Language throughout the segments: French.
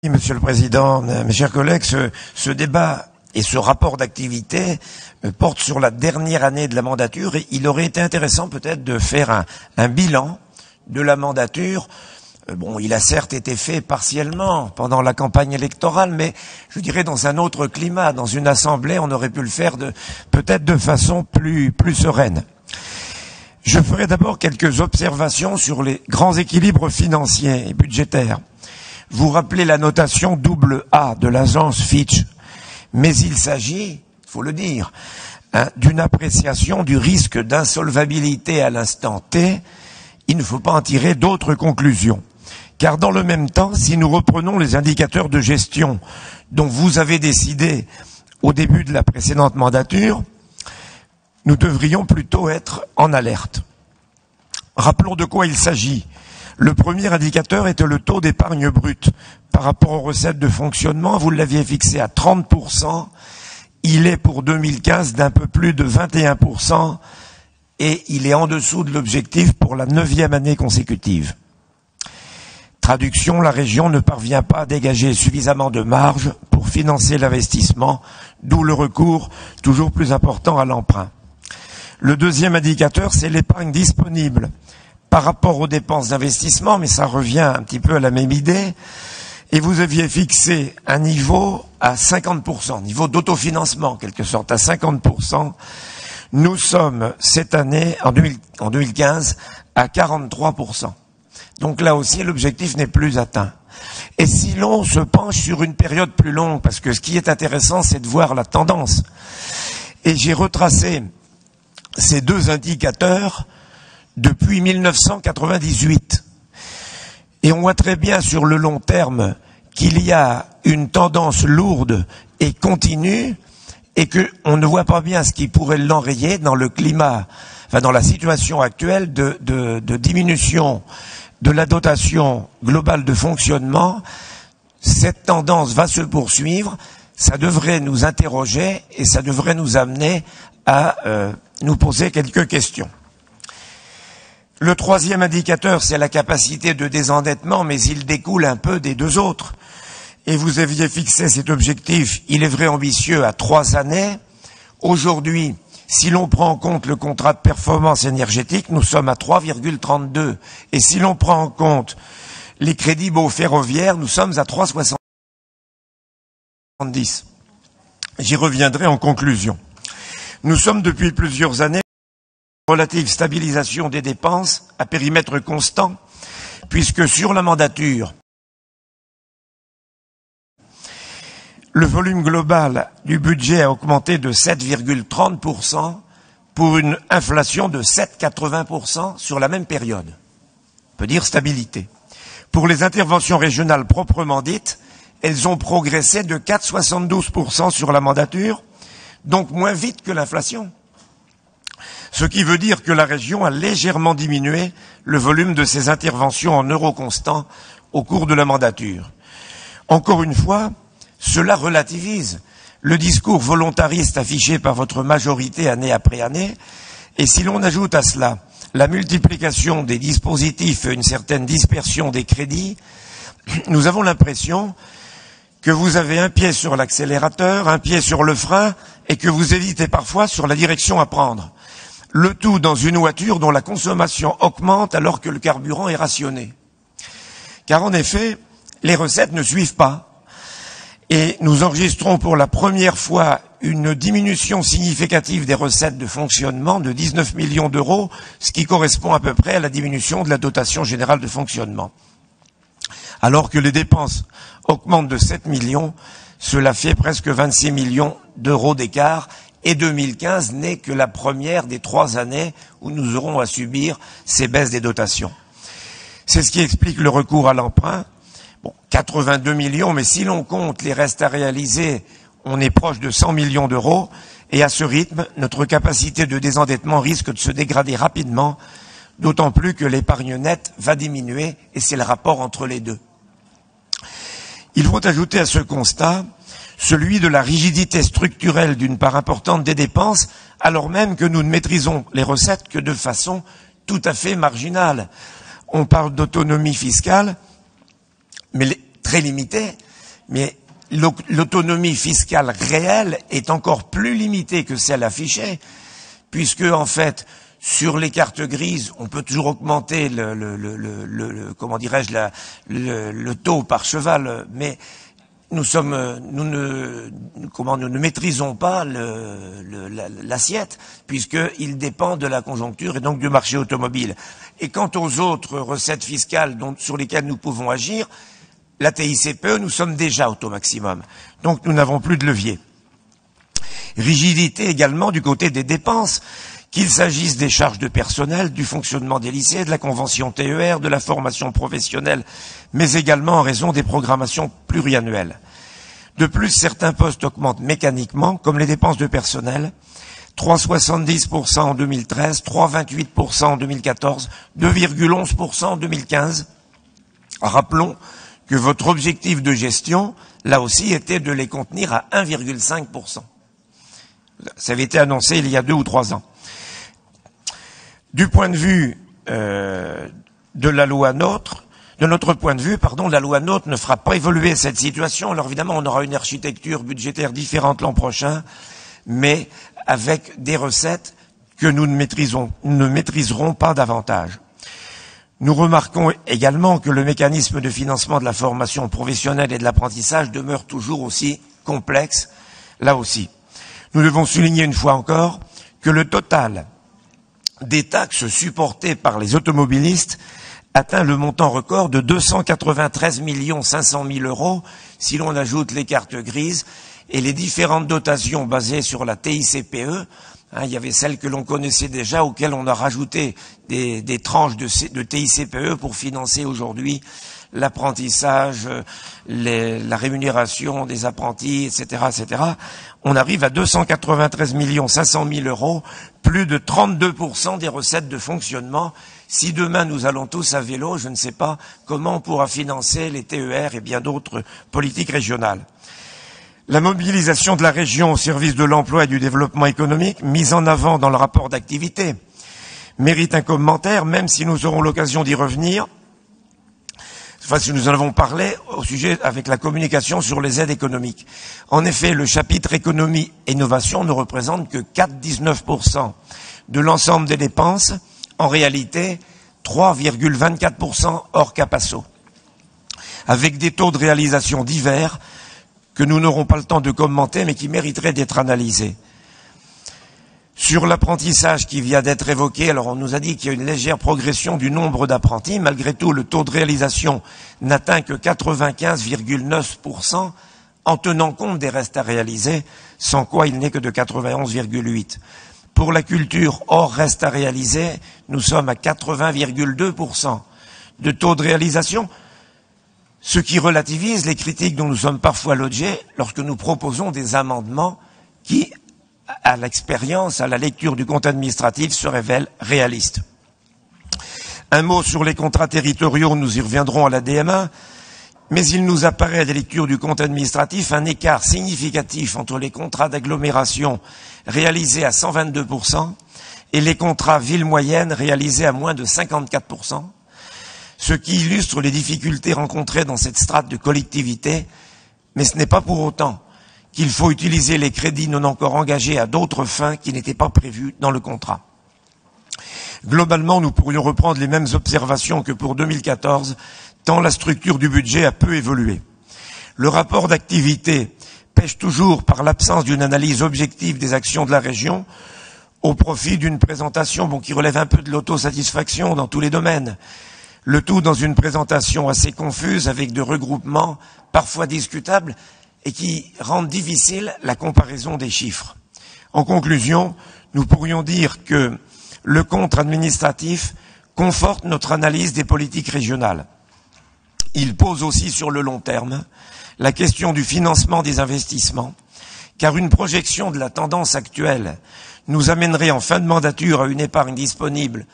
Monsieur le Président, mes chers collègues, ce débat et ce rapport d'activité porte sur la dernière année de la mandature et il aurait été intéressant peut-être de faire un bilan de la mandature. Bon, il a certes été fait partiellement pendant la campagne électorale, mais je dirais dans un autre climat, dans une assemblée, on aurait pu le faire peut-être de façon plus sereine. Je ferai d'abord quelques observations sur les grands équilibres financiers et budgétaires. Vous rappelez la notation AA de l'agence Fitch, mais il s'agit, il faut le dire, d'une appréciation du risque d'insolvabilité à l'instant T. Il ne faut pas en tirer d'autres conclusions. Car dans le même temps, si nous reprenons les indicateurs de gestion dont vous avez décidé au début de la précédente mandature, nous devrions plutôt être en alerte. Rappelons de quoi il s'agit. Le premier indicateur était le taux d'épargne brute par rapport aux recettes de fonctionnement. Vous l'aviez fixé à 30%. Il est pour 2015 d'un peu plus de 21% et il est en dessous de l'objectif pour la 9e année consécutive. Traduction, la région ne parvient pas à dégager suffisamment de marge pour financer l'investissement, d'où le recours toujours plus important à l'emprunt. Le deuxième indicateur, c'est l'épargne disponible par rapport aux dépenses d'investissement, mais ça revient un petit peu à la même idée. Et vous aviez fixé un niveau à 50%, niveau d'autofinancement en quelque sorte, à 50%. Nous sommes cette année, en 2015, à 43%. Donc là aussi, l'objectif n'est plus atteint. Et si l'on se penche sur une période plus longue, parce que ce qui est intéressant, c'est de voir la tendance. Et j'ai retracé ces deux indicateurs depuis 1998. Et on voit très bien sur le long terme qu'il y a une tendance lourde et continue et qu'on ne voit pas bien ce qui pourrait l'enrayer dans le climat, enfin dans la situation actuelle de diminution de la dotation globale de fonctionnement. Cette tendance va se poursuivre, ça devrait nous interroger et ça devrait nous amener à nous poser quelques questions. Le troisième indicateur, c'est la capacité de désendettement, mais il découle un peu des deux autres. Et vous aviez fixé cet objectif, il est vrai ambitieux, à 3 années. Aujourd'hui, si l'on prend en compte le contrat de performance énergétique, nous sommes à 3,32. Et si l'on prend en compte les crédits baux ferroviaires, nous sommes à 3,70. J'y reviendrai en conclusion. Nous sommes depuis plusieurs années relative stabilisation des dépenses à périmètre constant, puisque sur la mandature, le volume global du budget a augmenté de 7,30% pour une inflation de 7,80% sur la même période. On peut dire stabilité. Pour les interventions régionales proprement dites, elles ont progressé de 4,72% sur la mandature, donc moins vite que l'inflation. Ce qui veut dire que la région a légèrement diminué le volume de ses interventions en euros constants au cours de la mandature. Encore une fois, cela relativise le discours volontariste affiché par votre majorité année après année, et si l'on ajoute à cela la multiplication des dispositifs et une certaine dispersion des crédits, nous avons l'impression que vous avez un pied sur l'accélérateur, un pied sur le frein, et que vous hésitez parfois sur la direction à prendre. Le tout dans une voiture dont la consommation augmente alors que le carburant est rationné. Car en effet, les recettes ne suivent pas. Et nous enregistrons pour la première fois une diminution significative des recettes de fonctionnement de 19 millions d'euros, ce qui correspond à peu près à la diminution de la dotation générale de fonctionnement. Alors que les dépenses augmentent de 7 millions, cela fait presque 26 millions d'euros d'écart. Et 2015 n'est que la première des 3 années où nous aurons à subir ces baisses des dotations. C'est ce qui explique le recours à l'emprunt. Bon, 82 millions, mais si l'on compte les restes à réaliser, on est proche de 100 millions d'euros. Et à ce rythme, notre capacité de désendettement risque de se dégrader rapidement, d'autant plus que l'épargne nette va diminuer, et c'est le rapport entre les deux. Il faut ajouter à ce constat celui de la rigidité structurelle d'une part importante des dépenses, alors même que nous ne maîtrisons les recettes que de façon tout à fait marginale. On parle d'autonomie fiscale, mais très limitée, mais l'autonomie fiscale réelle est encore plus limitée que celle affichée, puisque en fait, sur les cartes grises, on peut toujours augmenter comment dirais-je, le taux par cheval, mais nous ne maîtrisons pas l'assiette, puisqu'il dépend de la conjoncture et donc du marché automobile. Et quant aux autres recettes fiscales sur lesquelles nous pouvons agir, la TICPE, nous sommes déjà au taux maximum. Donc nous n'avons plus de levier. Rigidité également du côté des dépenses, qu'il s'agisse des charges de personnel, du fonctionnement des lycées, de la convention TER, de la formation professionnelle, mais également en raison des programmations pluriannuelles. De plus, certains postes augmentent mécaniquement, comme les dépenses de personnel, 3,70% en 2013, 3,28% en 2014, 2,11% en 2015. Rappelons que votre objectif de gestion, là aussi, était de les contenir à 1,5%. Ça avait été annoncé il y a 2 ou 3 ans. Du point de vue de la loi NOTRe, de notre point de vue, la loi NOTRe ne fera pas évoluer cette situation. Alors évidemment, on aura une architecture budgétaire différente l'an prochain, mais avec des recettes que nous ne maîtriserons pas davantage. Nous remarquons également que le mécanisme de financement de la formation professionnelle et de l'apprentissage demeure toujours aussi complexe, là aussi. Nous devons souligner une fois encore que le total des taxes supportées par les automobilistes atteint le montant record de 293 500 000 euros si l'on ajoute les cartes grises et les différentes dotations basées sur la TICPE. Il y avait celles que l'on connaissait déjà, auxquelles on a rajouté des tranches de TICPE pour financer aujourd'hui l'apprentissage, la rémunération des apprentis, etc., etc. On arrive à 293 500 000 euros, plus de 32% des recettes de fonctionnement. Si demain nous allons tous à vélo, je ne sais pas comment on pourra financer les TER et bien d'autres politiques régionales. La mobilisation de la région au service de l'emploi et du développement économique, mise en avant dans le rapport d'activité, mérite un commentaire, même si nous aurons l'occasion d'y revenir. Enfin, si nous en avons parlé au sujet avec la communication sur les aides économiques. En effet, le chapitre économie-innovation ne représente que 4,19% de l'ensemble des dépenses, en réalité 3,24% hors CAPASO, avec des taux de réalisation divers que nous n'aurons pas le temps de commenter, mais qui mériteraient d'être analysés. Sur l'apprentissage qui vient d'être évoqué, alors on nous a dit qu'il y a une légère progression du nombre d'apprentis. Malgré tout, le taux de réalisation n'atteint que 95,9% en tenant compte des restes à réaliser, sans quoi il n'est que de 91,8%. Pour la culture hors reste à réaliser, nous sommes à 80,2% de taux de réalisation, ce qui relativise les critiques dont nous sommes parfois logés lorsque nous proposons des amendements qui, à l'expérience, à la lecture du compte administratif, se révèlent réalistes. Un mot sur les contrats territoriaux, nous y reviendrons à la DMA, mais il nous apparaît à la lecture du compte administratif un écart significatif entre les contrats d'agglomération réalisés à 122% et les contrats ville moyenne réalisés à moins de 54%, ce qui illustre les difficultés rencontrées dans cette strate de collectivité, mais ce n'est pas pour autant qu'il faut utiliser les crédits non encore engagés à d'autres fins qui n'étaient pas prévues dans le contrat. Globalement, nous pourrions reprendre les mêmes observations que pour 2014, tant la structure du budget a peu évolué. Le rapport d'activité pêche toujours par l'absence d'une analyse objective des actions de la région, au profit d'une présentation qui relève un peu de l'autosatisfaction dans tous les domaines. Le tout dans une présentation assez confuse, avec de regroupements parfois discutables, et qui rendent difficile la comparaison des chiffres. En conclusion, nous pourrions dire que le compte administratif conforte notre analyse des politiques régionales. Il pose aussi sur le long terme la question du financement des investissements, car une projection de la tendance actuelle nous amènerait en fin de mandature à une épargne disponible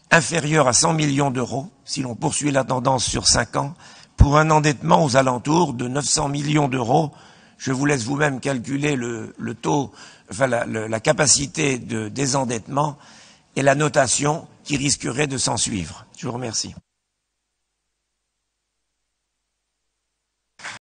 inférieure à 100 millions d'euros, si l'on poursuit la tendance sur 5 ans, pour un endettement aux alentours de 900 millions d'euros. Je vous laisse vous-même calculer le taux, la capacité de désendettement et la notation qui risquerait de s'en suivre. Je vous remercie.